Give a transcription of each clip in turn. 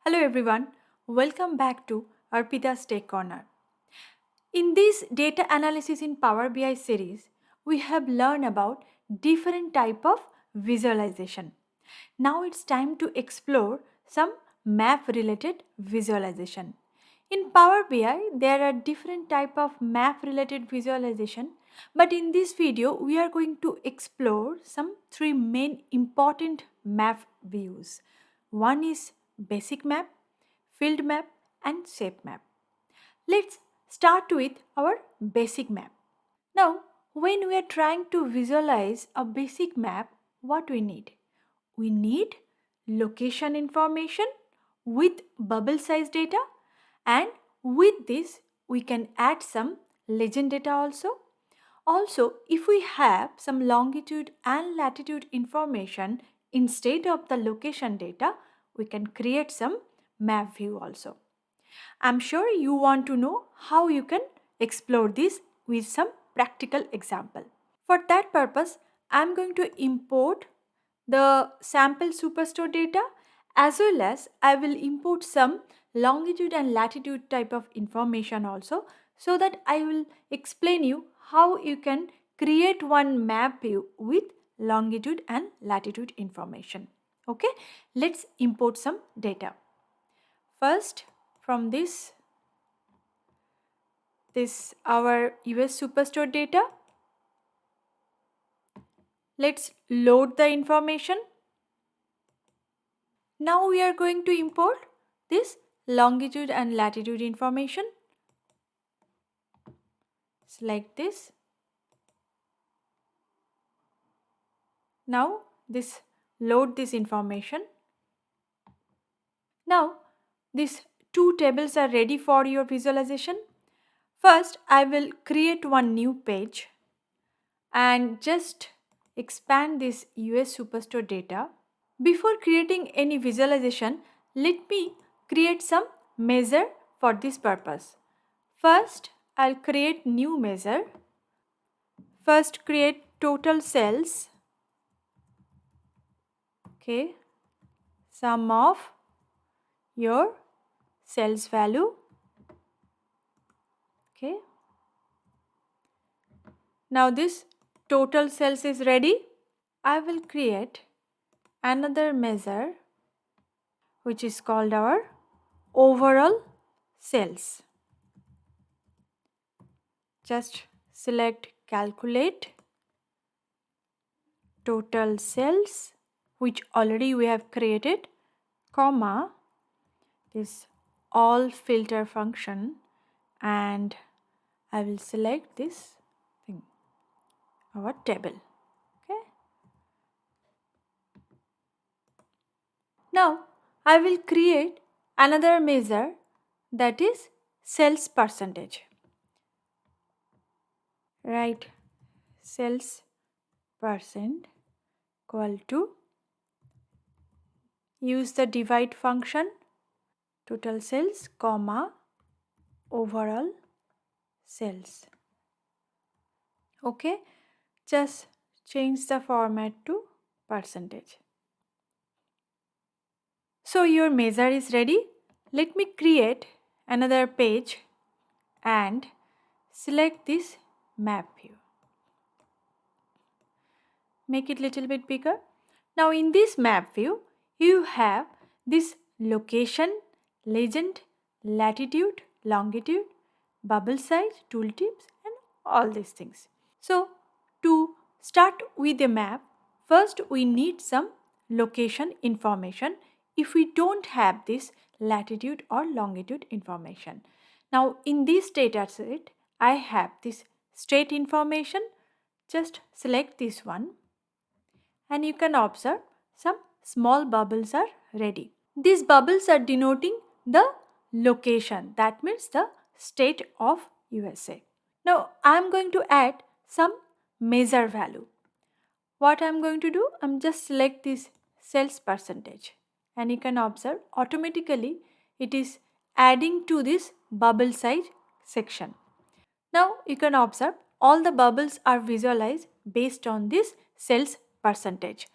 Hello everyone, welcome back to Arpita's Tech Corner. In this data analysis in Power BI series, we have learned about different type of visualization. Now it's time to explore some map related visualization. In Power BI, there are different type of map related visualization, but in this video we are going to explore some three main important map views. One is basic map, field map and shape map. Let's start with our basic map. Now, when we are trying to visualize a basic map, what we need? We need location information with bubble size data, and with this we can add some legend data also. Also, if we have some longitude and latitude information instead of the location data, we can create some map view also. I'm sure you want to know how you can explore this with some practical example. For that purpose, I'm going to import the sample superstore data, as well as I will import some longitude and latitude type of information also, so that I will explain you how you can create one map view with longitude and latitude information. Okay, let's import some data. First, from this our US superstore data, let's load the information. Now we are going to import this longitude and latitude information. Select this. Now load this information. Now these two tables are ready for your visualization. First, I will create one new page and just expand this US Superstore data. Before creating any visualization, let me create some measure for this purpose. First, I'll create new measure. First, create total sales. Okay, sum of your sales value. Okay, now this total sales is ready. I will create another measure which is called our overall sales. Just select calculate total sales, which already we have created, comma this all filter function, and I will select this thing, our table. Okay, now I will create another measure, that is sales percentage. Write sales percent equal to, use the divide function, total sales comma overall sales. Okay, just change the format to percentage. So your measure is ready. Let me create another page and select this map view. Make it little bit bigger. Now in this map view, you have this location, legend, latitude, longitude, bubble size, tooltips and all these things. So to start with the map, first we need some location information if we don't have this latitude or longitude information. Now in this data set, I have this state information. Just select this one and you can observe some small bubbles are ready. These bubbles are denoting the location, that means the state of USA. Now I am going to add some measure value. What I am going to do, I am just select this sales percentage and you can observe automatically it is adding to this bubble size section. Now you can observe all the bubbles are visualized based on this sales percentage.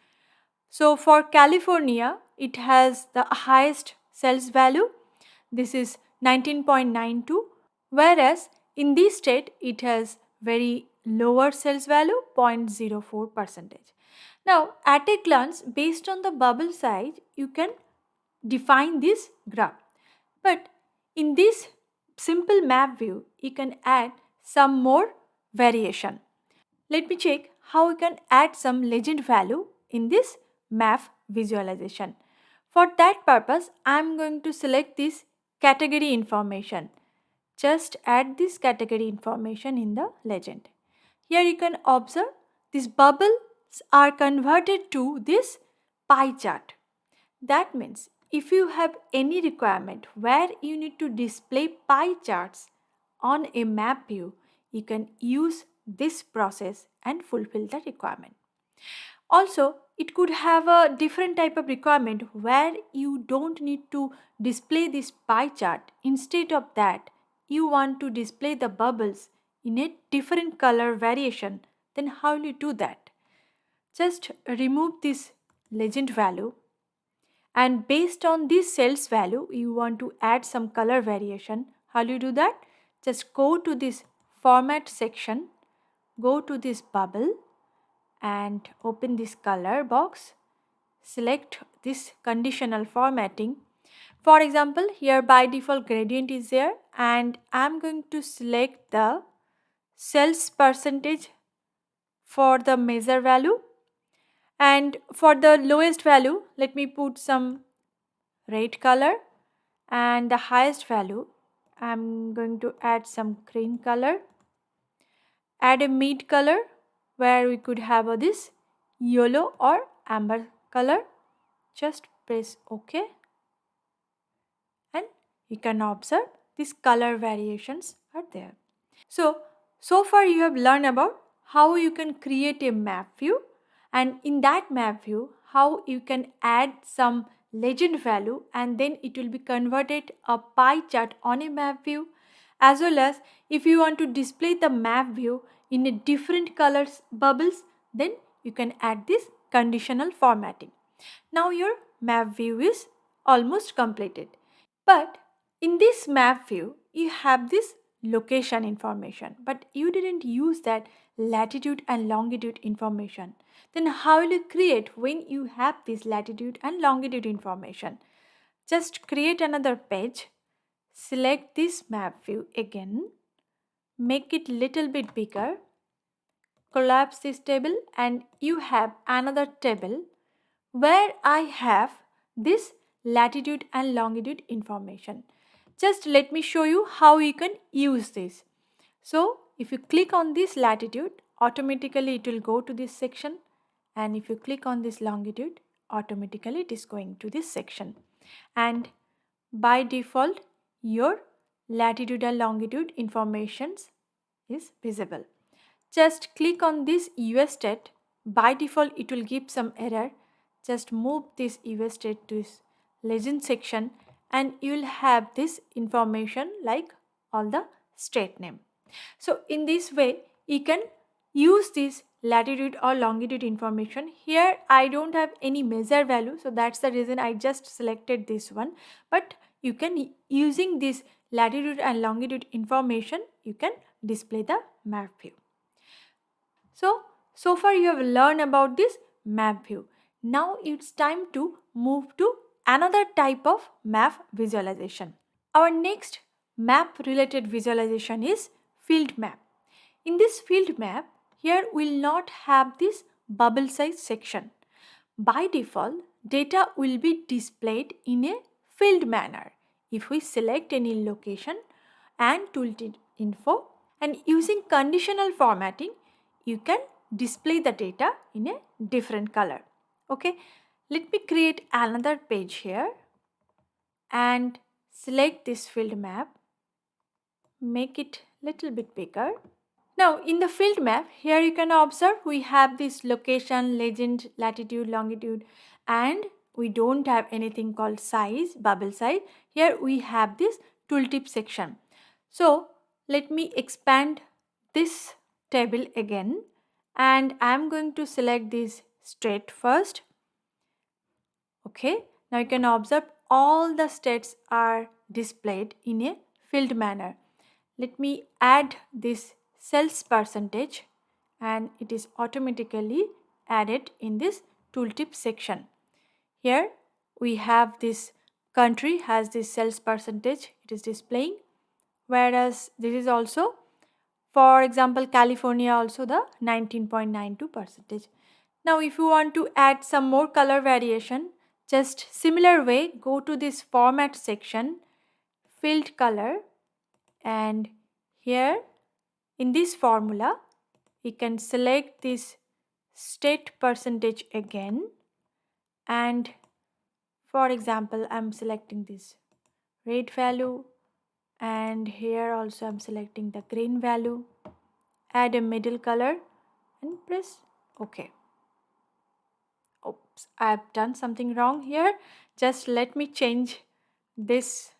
So for California, it has the highest cells value. This is 19.92, whereas in this state it has very lower cells value 0.04 percentage. Now at a glance, based on the bubble size, you can define this graph. But in this simple map view, you can add some more variation. Let me check how we can add some legend value in this map visualization. For that purpose, I am going to select this category information. Just add this category information in the legend. Here you can observe these bubbles are converted to this pie chart. That means if you have any requirement where you need to display pie charts on a map view, you can use this process and fulfill the requirement. Also, it could have a different type of requirement where you don't need to display this pie chart. Instead of that, you want to display the bubbles in a different color variation. Then how will you do that? Just remove this legend value, and based on this cells value you want to add some color variation. How do you do that? Just go to this format section, go to this bubble and open this color box, select this conditional formatting. For example, here by default gradient is there, and I'm going to select the cells percentage for the measure value, and for the lowest value let me put some red color, and the highest value I'm going to add some green color. Add a mid color where we could have this yellow or amber color. Just press OK, and you can observe these color variations are there. So far you have learned about how you can create a map view, and in that map view how you can add some legend value and then it will be converted a pie chart on a map view, as well as if you want to display the map view in a different colors bubbles, then you can add this conditional formatting. Now your map view is almost completed. But in this map view, you have this location information, but you didn't use that latitude and longitude information. Then how will you create when you have this latitude and longitude information? Just create another page, select this map view again, make it little bit bigger, collapse this table, and you have another table where I have this latitude and longitude information. Just let me show you how you can use this. So if you click on this latitude, automatically it will go to this section, and if you click on this longitude, automatically it is going to this section, and by default your latitude and longitude informations is visible. Just click on this US state. By default it will give some error. Just move this US state to this legend section, and you will have this information like all the state name. So in this way you can use this latitude or longitude information. Here I don't have any measure value, so that's the reason I just selected this one, but you can using this latitude and longitude information you can display the map view. So far you have learned about this map view. Now it's time to move to another type of map visualization. Our next map related visualization is field map. In this field map, here we'll not have this bubble size section. By default, data will be displayed in a field manner if we select any location and tooltip info, and using conditional formatting you can display the data in a different color. Okay, let me create another page here and select this field map, make it little bit bigger. Now in the field map, here you can observe we have this location, legend, latitude, longitude, and we don't have anything called size, bubble size. Here we have this tooltip section. So let me expand this table again, and I am going to select this straight first. Okay, now you can observe all the states are displayed in a filled manner. Let me add this sales percentage, and it is automatically added in this tooltip section. Here we have this country has this sales percentage, it is displaying, whereas this is also, for example, California also the 19.92 percentage. Now if you want to add some more color variation, just similar way, go to this format section, filled color, and here in this formula we can select this state percentage again, and for example I'm selecting this red value, and here also I'm selecting the green value, add a middle color and press OK. Oops, I've done something wrong here. Just let me change this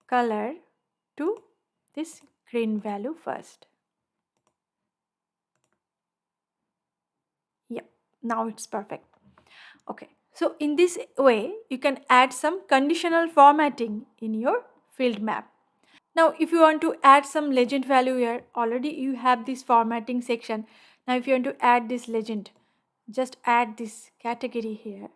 color to this green value first. Yep, now it's perfect. Okay, so in this way you can add some conditional formatting in your field map. Now if you want to add some legend value here, already you have this formatting section. Now if you want to add this legend, just add this category here,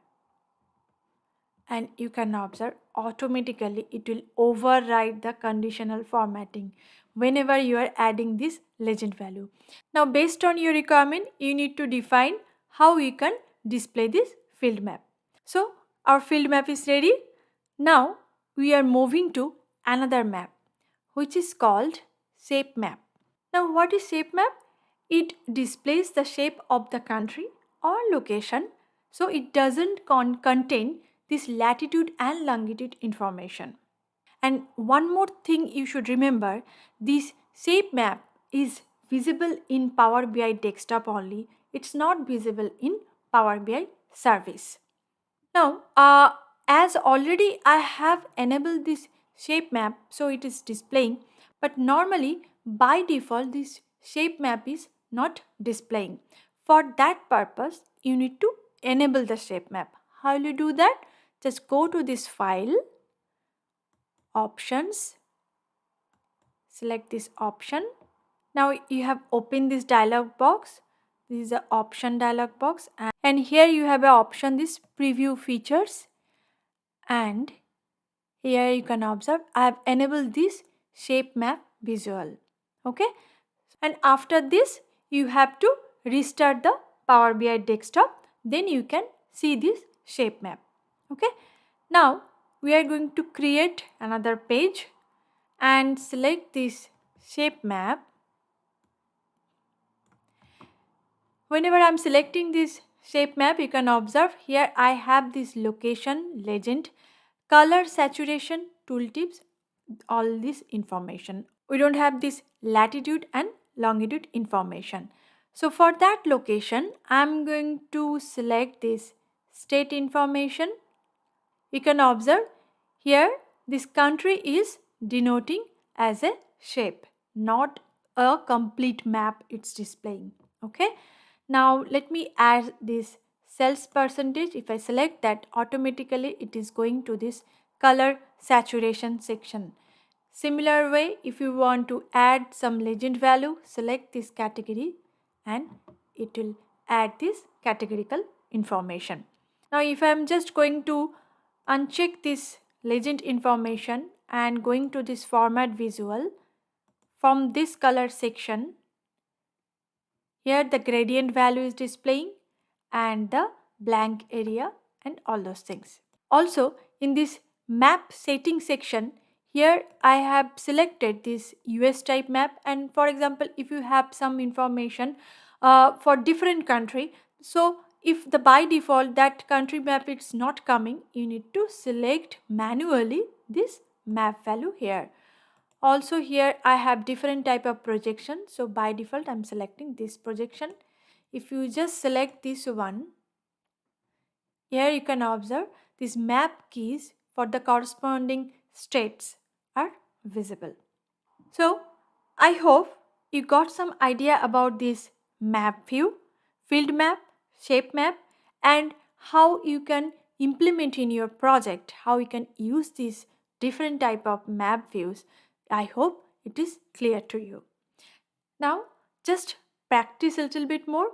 and you can observe automatically it will override the conditional formatting whenever you are adding this legend value. Now based on your requirement, you need to define how you can display this field map. So our field map is ready. Now we are moving to another map, which is called shape map. Now what is shape map? It displays the shape of the country or location, so it doesn't contain this latitude and longitude information. And one more thing you should remember, this shape map is visible in Power BI desktop only. It's not visible in Power BI service. Now, as already I have enabled this shape map, so it is displaying, but normally by default this shape map is not displaying. For that purpose, you need to enable the shape map. How will you do that? Just go to this file, options, select this option. Now you have opened this dialog box. This is the option dialog box, and here you have an option, this preview features, and here you can observe I have enabled this shape map visual. Okay, and after this you have to restart the Power BI desktop, then you can see this shape map. Okay, now we are going to create another page and select this shape map. Whenever I'm selecting this shape map, you can observe here I have this location, legend, color, saturation, tooltips, all this information. We don't have this latitude and longitude information. So for that location, I'm going to select this state information. You can observe here this country is denoting as a shape, not a complete map it's displaying. Okay, now let me add this sales percentage. If I select that, automatically it is going to this color saturation section. Similar way, if you want to add some legend value, select this category and it will add this categorical information. Now if I am just going to uncheck this legend information and going to this format visual, from this color section, here the gradient value is displaying and the blank area and all those things. Also in this map setting section, here I have selected this US type map, and for example if you have some information for different country, so if the by default that country map is not coming, you need to select manually this map value here. Also here I have different type of projection, so by default I'm selecting this projection. If you just select this one, here you can observe these map keys for the corresponding states are visible. So I hope you got some idea about this map view, field map, shape map, and how you can implement in your project, how you can use these different type of map views. I hope it is clear to you. Now just practice a little bit more,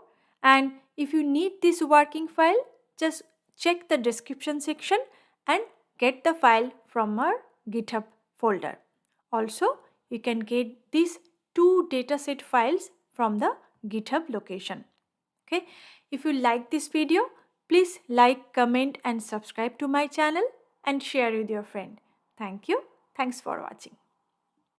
and if you need this working file, just check the description section and get the file from our GitHub folder. Also, you can get these two dataset files from the GitHub location. Okay, if you like this video, please like, comment and subscribe to my channel and share with your friend. Thank you. Thanks for watching.